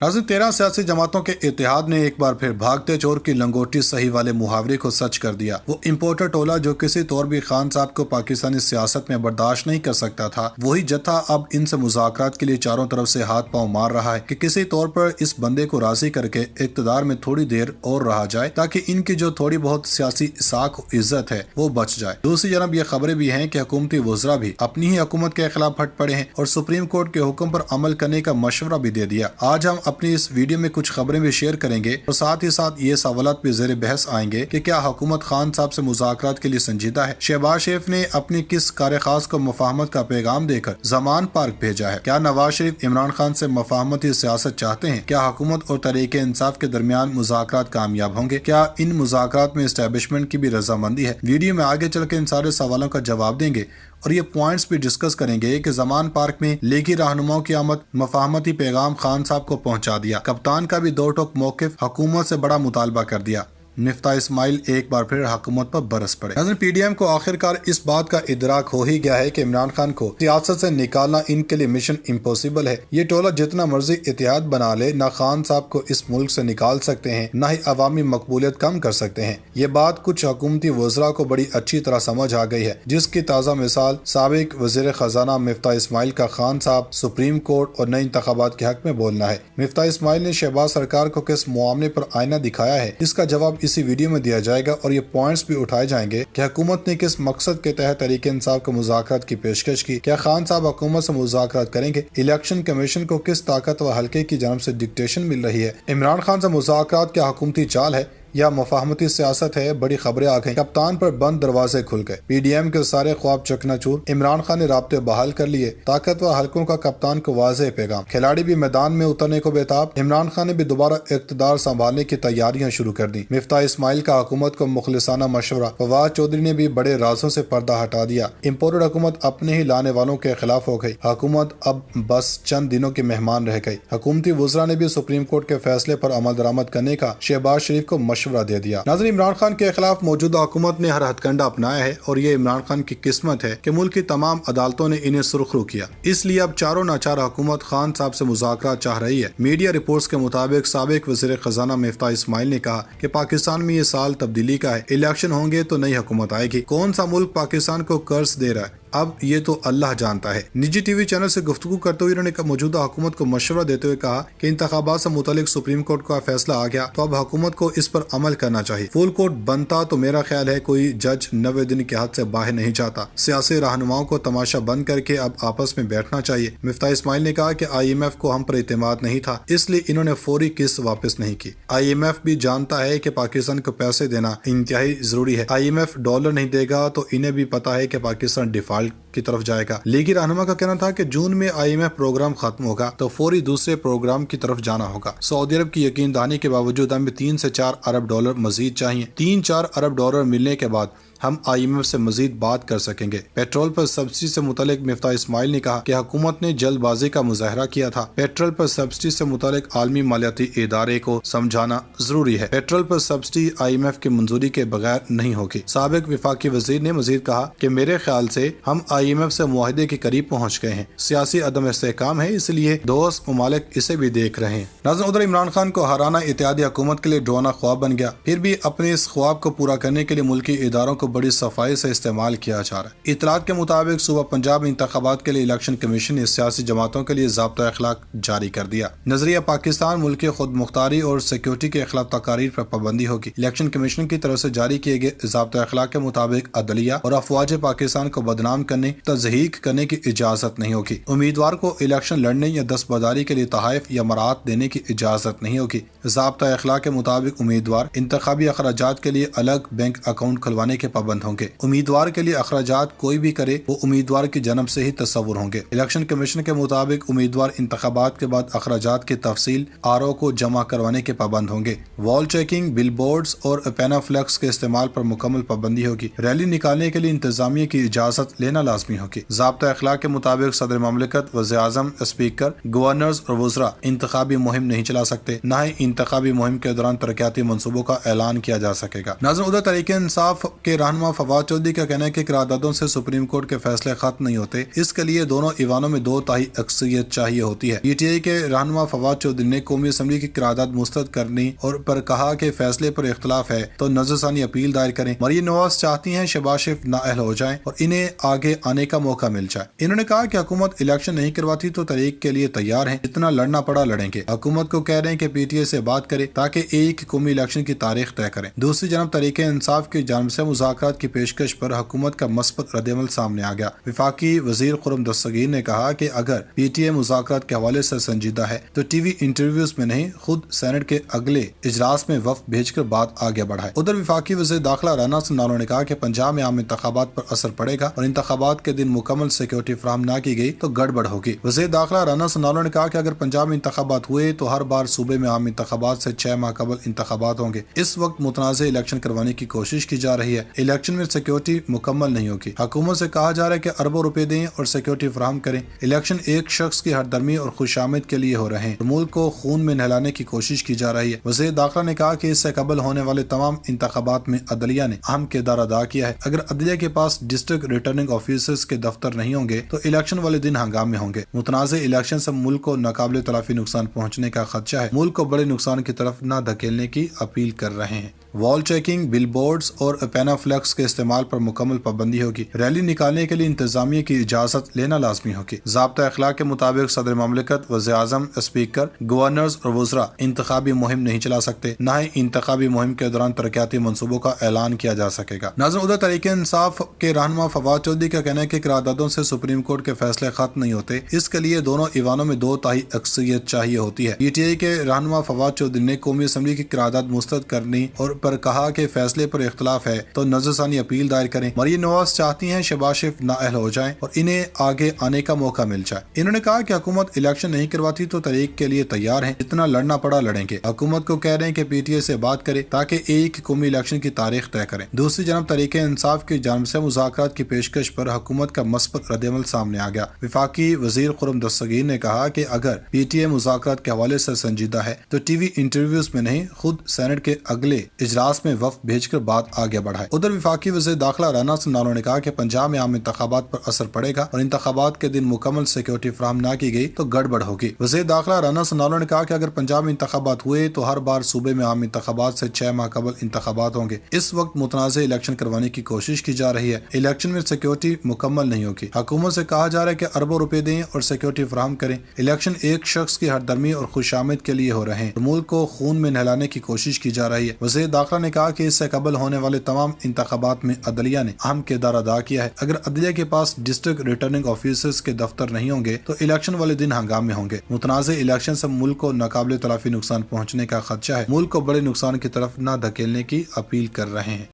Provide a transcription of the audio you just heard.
नाज़रीन, 13 सियासी जमातों के इत्तेहाद ने एक बार फिर भागते चोर की लंगोटी सही वाले मुहावरे को सच कर दिया। वो इम्पोर्टर टोला जो किसी तौर भी खान साहब को पाकिस्तानी सियासत में बर्दाश्त नहीं कर सकता था, वही जत्था अब इनसे मुज़ाकरात के लिए चारों तरफ से हाथ पांव मार रहा है कि किसी तौर पर इस बंदे को राजी करके इक़्तिदार में थोड़ी देर और रहा जाए ताकि इनकी जो थोड़ी बहुत सियासी साख इज्जत है वो बच जाए। दूसरी जानब ये खबरें भी हैं कि हुकूमती वज़रा भी अपनी ही हुकूमत के खिलाफ हट पड़े हैं और सुप्रीम कोर्ट के हुक्म पर अमल करने का मशवरा भी दे दिया। आज हम अपनी इस वीडियो में कुछ खबरें भी शेयर करेंगे और साथ ही साथ ये सवालात भी ज़ेर बहस आएंगे कि क्या हुकूमत खान साहब से मुज़ाकरात के लिए संजीदा है। शहबाज शरीफ ने अपनी किस कार खास को मफाहमत का पैगाम देकर जमान पार्क भेजा है। क्या नवाज शरीफ इमरान खान से मफाहमती सियासत चाहते हैं। क्या हुकूमत और तरीके इंसाफ के दरमियान मुज़ाकरात कामयाब होंगे। क्या इन मुज़ाकरात में एस्टेब्लिशमेंट की भी रजामंदी है। वीडियो में आगे चल के इन सारे सवालों का जवाब देंगे और ये पॉइंट्स भी डिस्कस करेंगे कि जमान पार्क में लीगी रहनुमाओं की आमद मफाहमती पैगाम खान साहब को पहुंचा दिया। कप्तान का भी दो टोक मौकिफ, हुकूमत से बड़ा मुतालबा कर दिया। मिफ्ता इस्माइल एक बार फिर हुकूमत पर बरस पड़े। नाज़रीन, पीडीएम को आखिरकार इस बात का इदराक हो ही गया है कि इमरान खान को सियासत से निकालना इनके लिए मिशन इम्पॉसिबल है। ये टोला जितना मर्जी इतिहाद बना ले, ना खान साहब को इस मुल्क से निकाल सकते हैं, ना ही अवामी मकबूलियत कम कर सकते हैं। ये बात कुछ हुकूमती वज़रा को बड़ी अच्छी तरह समझ आ गई है, जिसकी ताज़ा मिसाल साबिक वज़ीर खजाना मिफ्ता इस्माइल का खान साहब सुप्रीम कोर्ट और नए इंतखाबात के हक में बोलना है। मिफ्ता इस्माइल ने शहबाज सरकार को किस मामले पर आईना दिखाया है, इसका जवाब इसी वीडियो में दिया जाएगा और ये पॉइंट्स भी उठाए जाएंगे कि हुकूमत ने किस मकसद के तहत तरीके इंसाफ को मुज़ाकरात की पेशकश की। क्या खान साहब हुकूमत से मुज़ाकरात करेंगे। इलेक्शन कमीशन को किस ताकत व हल्के की जानब से डिक्टेशन मिल रही है। इमरान खान से मुज़ाकरात क्या हुकूमती चाल है या मुफाहमती सियासत है। बड़ी खबरें आ गई। कप्तान पर बंद दरवाजे खुल गए। पीडीएम के सारे ख्वाब चकनाचूर। इमरान खान ने राब्ते बहाल कर लिए। ताकतवर हल्कों का कप्तान को वाज़ेह पैगाम। खिलाड़ी भी मैदान में उतरने को बेताब। इमरान खान ने भी दोबारा इक़्तिदार संभालने की तैयारियां शुरू कर दी। मिफ्ता इस्माइल का हुकूमत को मुखलिसाना मशवरा। फवाद चौधरी ने भी बड़े राजों से पर्दा हटा दिया। इम्पोर्टेड हुकूमत अपने ही लाने वालों के खिलाफ हो गई। हुकूमत अब बस चंद दिनों की मेहमान रह गई। हुकूमती वज़रा ने भी सुप्रीम कोर्ट के फैसले पर अमल दरामद करने का शहबाज शरीफ को मशवरा दे दिया। नाज़रीन, इमरान खान के खिलाफ मौजूदा हुकूमत ने हर हथकंडा अपनाया है और ये इमरान खान की किस्मत है कि मुल्क की तमाम अदालतों ने इन्हें सुरखरू किया। इसलिए अब चारों नाचार हुकूमत खान साहब से मुज़ाकरात चाह रही है। मीडिया रिपोर्ट्स के मुताबिक साबिक वज़ीर खजाना मिफ्ता इस्माइल ने कहा कि पाकिस्तान में ये साल तब्दीली का है, इलेक्शन होंगे तो नई हुकूमत आएगी। कौन सा मुल्क पाकिस्तान को कर्ज दे रहा है अब ये तो अल्लाह जानता है। निजी टीवी चैनल से गुफ्तगू करते हुए उन्होंने मौजूदा हुकूमत को मशवरा देते हुए कहा कि इंतखाबात से मुतालिक सुप्रीम कोर्ट का फैसला आ गया तो अब हुकूमत को इस पर अमल करना चाहिए। फुल कोर्ट बनता तो मेरा ख्याल है कोई जज 90 दिन के हद से बाहर नहीं चाहता। सियासी रहनुमाओं को तमाशा बंद करके अब आपस में बैठना चाहिए। मिफ्ता इस्माइल ने कहा कि IMF को हम पर एतमाद नहीं था, इसलिए इन्होंने फौरी किस्त वापस नहीं की। IMF भी जानता है कि पाकिस्तान को पैसे देना इंतहाई जरूरी है। IMF डॉलर नहीं देगा तो इन्हें भी पता है कि पाकिस्तान डिफॉल्ट की तरफ जाएगा। लीगी रहनुमा का कहना था कि जून में IMF प्रोग्राम खत्म होगा तो फौरी दूसरे प्रोग्राम की तरफ जाना होगा। सऊदी अरब की यकीन दहानी के बावजूद हमें 3 से 4 अरब डॉलर मजीद चाहिए। 3-4 अरब डॉलर मिलने के बाद हम IMF से मजीद बात कर सकेंगे। पेट्रोल पर सब्सिडी से मुतालिक मिफ्ता इस्माइल ने कहा कि हुकूमत ने जल्दबाजी का मुजाहरा किया था। पेट्रोल पर सब्सिडी से मुतालिक आलमी मालियाती इदारे को समझाना जरूरी है। पेट्रोल पर सब्सिडी IMF की मंजूरी के बगैर नहीं होगी। साबिक वफाकी वजीर ने मजीद कहा कि मेरे ख्याल से हम IMF से मुआहदे के करीब पहुँच गए हैं। सियासी अदम इस्तेहकाम है, इसलिए दोस्त ममालिक इसे भी देख रहे हैं। नाज़रीन, उधर इमरान खान को हराना इत्तेहादी हुकूमत के लिए डरावना ख्वाब बन गया। फिर भी अपने इस ख्वाब को पूरा करने के लिए मुल्की इदारों को बड़ी सफाई से इस्तेमाल किया जा रहा है। इतलात के मुताबिक सूबा पंजाब में इंतखाबात के लिए इलेक्शन कमीशन ने सियासी जमातों के लिए ज़ाब्ता अखलाक जारी कर दिया। नजरिया पाकिस्तान मुल्क की खुद मुख्तारी और सिक्योरिटी के खिलाफ तकारीर पर पाबंदी होगी। इलेक्शन कमीशन की तरफ से जारी किए गए ज़ाब्ता अखलाक के मुताबिक अदलिया और अफवाज पाकिस्तान को बदनाम करने, तज़हीक करने की इजाज़त नहीं होगी। उम्मीदवार को इलेक्शन लड़ने या दस्तबरदारी के लिए तहाइफ या मराहत देने की इजाज़त नहीं होगी। ज़ाब्ता अखलाक के मुताबिक उम्मीदवार इंतखाबी अखराजात के लिए अलग बैंक अकाउंट खुलवाने के पाबंद होंगे। उम्मीदवार के लिए अखराजात कोई भी करे वो उम्मीदवार की जन्म से ही तस्वुर होंगे। इलेक्शन कमीशन के मुताबिक उम्मीदवार इंतखाबात के बाद अखराजात की तफसील RO को जमा करवाने के पाबंद होंगे। वॉल चेकिंग, बिल बोर्ड्स और पैनाफ्लेक्स के इस्तेमाल पर मुकम्मल पाबंदी होगी। रैली निकालने के लिए इंतजामिया की इजाजत लेना लाजमी होगी। ज़ाब्ता अखलाक के मुताबिक सदर ममलिकत, वज़ीर आज़म, स्पीकर, गवर्नर्स और वज़रा इंतखाबी मुहिम नहीं चला सकते। न ही इंतखाबी मुहिम के दौरान तरक्याती मनसूबों का ऐलान किया जा सकेगा। नाज़रीन, उधर तरीके इंसाफ के रहनुमा फवाद चौधरी का कहना है कि करारदादों से सुप्रीम कोर्ट के फैसले खत्म नहीं होते, इसके लिए दोनों ईवानों में 2/3 अक्सरियत चाहिए होती है। पीटीआई के रहनुमा फवाद चौधरी ने कौमी असम्बली की करारदाद मुस्तरद करने और पर कहा कि फैसले पर इख्तलाफ है तो नजरसानी अपील दायर करें। मरियम नवाज चाहती हैं शहबाज शरीफ नाअहल हो जाएं और इन्हें आगे आने का मौका मिल जाए। इन्होंने कहा कि हुकूमत इलेक्शन नहीं करवाती तो तहरीक के लिए तैयार है, जितना लड़ना पड़ा लड़ेंगे। हुकूमत को कह रहे हैं कि पीटीआई से बात करे ताकि एक कौमी इलेक्शन की तारीख तय करें। दूसरी जानब तहरीक इंसाफ की जानिब से मुज़ाकरात की पेशकश पर हुकूमत का मस्बत रद्दअमल सामने आ गया। वफाकी वजीर खुर्रम दस्तगीर ने कहा कि अगर पीटीआई मुज़ाकरात के हवाले से संजीदा है तो टीवी इंटरव्यूज में नहीं, खुद सेनेट के अगले इजलास में वफ्द भेजकर बात आगे बढ़ाए। उधर वफाकी वज़ीर दाखिला राना सनालो ने कहा कि पंजाब में आम इंतखाबात पर असर पड़ेगा और इंतखाबात के दिन मुकम्मल सिक्योरिटी फराहम न की गई तो गड़बड़ होगी। वज़ीर दाखिला राना सनालो ने कहा कि अगर पंजाब में इंतखाबात हुए तो हर बार सूबे में आम इंतखाबात से 6 माह कबल इंतखाबात होंगे। इस वक्त मुतनाज़ इलेक्शन करवाने की कोशिश की जा रही है। इलेक्शन में सिक्योरिटी मुकम्मल नहीं होगी। हुकूमत से कहा जा रहा है कि अरबों रुपए दें और सिक्योरिटी फराहम करें। इलेक्शन एक शख्स की हरदर्मी और खुशामद के लिए हो रहे हैं। मुल्क को खून में नहलाने की कोशिश की जा रही है। वज़ीर दाखिला ने कहा कि इससे कबल होने वाले तमाम इंतखाबात में अदलिया ने अहम किरदार अदा किया है। अगर अदलिया के पास डिस्ट्रिक्ट रिटर्निंग ऑफिसर्स के दफ्तर नहीं होंगे तो इलेक्शन वाले दिन हंगामे होंगे। मुतनाज़े इलेक्शन से मुल्क को नाकाबिले तलाफी नुकसान पहुँचने का खदशा है। मुल्क को बड़े नुकसान की तरफ न धकेलने की अपील कर रहे हैं। वॉल चेकिंग, बिल बोर्ड्स और पैनाफ्लेक्स के इस्तेमाल पर मुकम्मल पाबंदी होगी। रैली निकालने के लिए इंतजामिया की इजाजत लेना लाजमी होगी। ज़ाब्ता अखलाक के मुताबिक सदर ममलिकत, वज़ीर-ए-आज़म, स्पीकर, गवर्नर्स और वज़रा इंतखाबी मुहिम नहीं चला सकते। न ही इंतखाबी मुहिम के दौरान तरक्याती मनसूबों का ऐलान किया जा सकेगा। नाज़रीन, उधर तहरीक इंसाफ के रहनुमा फवाद चौधरी का कहना है कि करारदादों से सुप्रीम कोर्ट के फैसले खत्म नहीं होते, इसके लिए दोनों ईवानों में 2/3 अक्सरियत चाहिए होती है। पीटीआई के रहनुमा फवाद चौधरी ने कौमी असम्बली की करारदाद मुस्तरद करने और पर कहा कि फैसले पर इख्तलाफ है तो नजरसानी अपील दायर करें। मरियम नवाज चाहती हैं शहबाज शरीफ नाअहल हो जाएं और इन्हें आगे आने का मौका मिल जाए। इन्होंने कहा कि हुकूमत इलेक्शन नहीं करवाती तो तहरीक के लिए तैयार है, जितना लड़ना पड़ा लड़ेंगे। हुकूमत को कह रहे हैं कि पीटीआई से बात करे ताकि एक कौमी इलेक्शन की तारीख तय करें। दूसरी जानब तहरीक इंसाफ की जानिब से मुज़ाकरात की पेशकश पर हुकूमत का मस्बत रद्दअमल सामने आ गया। वफाकी वजीर खुर्रम दस्तगीर ने कहा कि अगर पीटीआई मुज़ाकरात के हवाले से संजीदा है तो टीवी इंटरव्यूज में नहीं, खुद सेनेट के अगले इजलास में वफ्द भेजकर बात आगे बढ़ाए। उधर वफाकी वज़ीर दाखिला राना सनालो ने कहा कि पंजाब में आम इंतखाबात पर असर पड़ेगा और इंतखाबात के दिन मुकम्मल सिक्योरिटी फराहम न की गई तो गड़बड़ होगी। वज़ीर दाखिला राना सनालो ने कहा कि अगर पंजाब में इंतखाबात हुए तो हर बार सूबे में आम इंतखाबात से 6 माह कबल इंतखाबात होंगे। इस वक्त मुतनाज़े इलेक्शन करवाने की कोशिश की जा रही है। इलेक्शन में सिक्योरिटी मुकम्मल नहीं होगी। हुकूमत से कहा जा रहा है कि अरबों रुपए दें और सिक्योरिटी फराहम करें। इलेक्शन एक शख्स की हरदर्मी और खुशामद के लिए हो रहे हैं। मुल्क को खून में नहलाने की कोशिश की जा रही है। वज़ीर दाखिला ने कहा कि इससे कबल होने वाले तमाम इंतखाबात में अदलिया ने अहम किरदार अदा किया है। अगर अदलिया के पास डिस्ट्रिक्ट रिटर्निंग ऑफिसर्स के दफ्तर नहीं होंगे तो इलेक्शन वाले दिन हंगामे होंगे। मुतनाज़े इलेक्शन से मुल्क को नाकाबिले तलाफी नुकसान पहुँचने का खदशा है। मुल्क को बड़े नुकसान की तरफ न धकेलने की अपील कर रहे हैं।